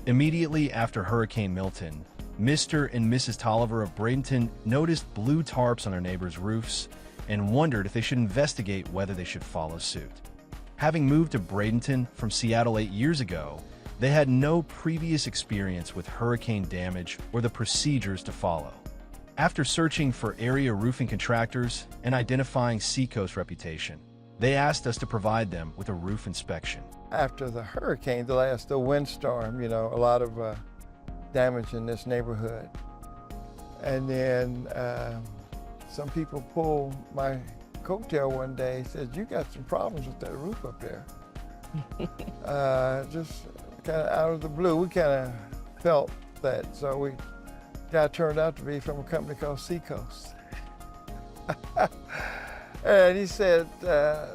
Immediately after Hurricane Milton, Mr. and Mrs. Toliver of Bradenton noticed blue tarps on their neighbors' roofs and wondered if they should investigate whether they should follow suit. Having moved to Bradenton from Seattle 8 years ago, they had no previous experience with hurricane damage or the procedures to follow. After searching for area roofing contractors and identifying Seacoast's reputation, they asked us to provide them with a roof inspection. After the hurricane, the windstorm, a lot of damage in this neighborhood. And then some people pulled my coattail one day and said, "You got some problems with that roof up there." Just kind of out of the blue, we kind of felt that. So guy turned out to be from a company called Seacoast. And he said,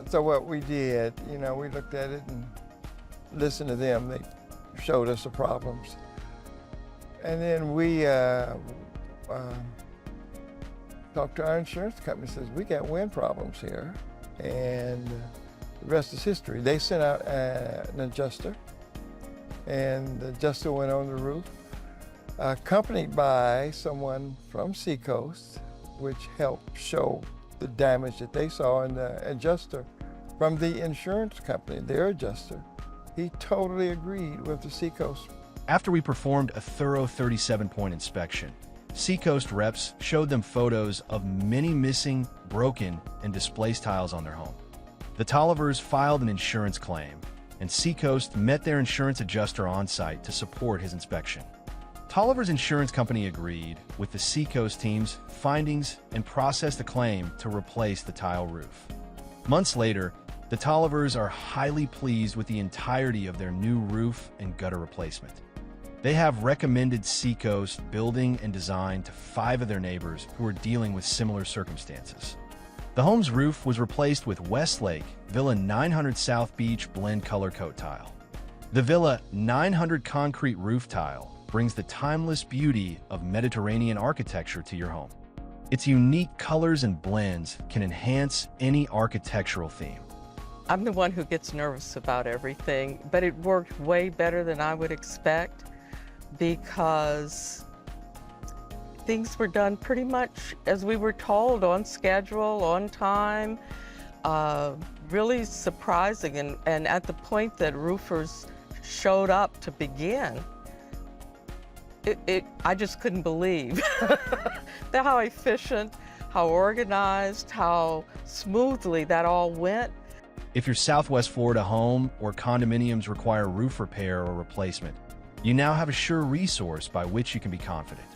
so what we did, we looked at it and listened to them. They showed us the problems. And then we talked to our insurance company, says, "We got wind problems here." And the rest is history. They sent out an adjuster, and the adjuster went on the roof, accompanied by someone from Seacoast, which helped show the damage that they saw. And the adjuster from the insurance company, their adjuster, he totally agreed with the Seacoast. After we performed a thorough 37-point inspection, Seacoast reps showed them photos of many missing, broken, and displaced tiles on their home. The Tolivers filed an insurance claim, and Seacoast met their insurance adjuster on site to support his inspection. Toliver's insurance company agreed with the Seacoast team's findings and processed a claim to replace the tile roof. Months later, the Tolivers are highly pleased with the entirety of their new roof and gutter replacement. They have recommended Seacoast building and design to 5 of their neighbors who are dealing with similar circumstances. The home's roof was replaced with Westlake Villa 900 South Beach blend color coat tile. The Villa 900 concrete roof tile brings the timeless beauty of Mediterranean architecture to your home. Its unique colors and blends can enhance any architectural theme. I'm the one who gets nervous about everything, but it worked way better than I would expect because things were done pretty much as we were told, on schedule, on time. Really surprising, and at the point that roofers showed up to begin, I just couldn't believe how efficient, how organized, how smoothly that all went. If your Southwest Florida home or condominiums require roof repair or replacement, you now have a sure resource by which you can be confident.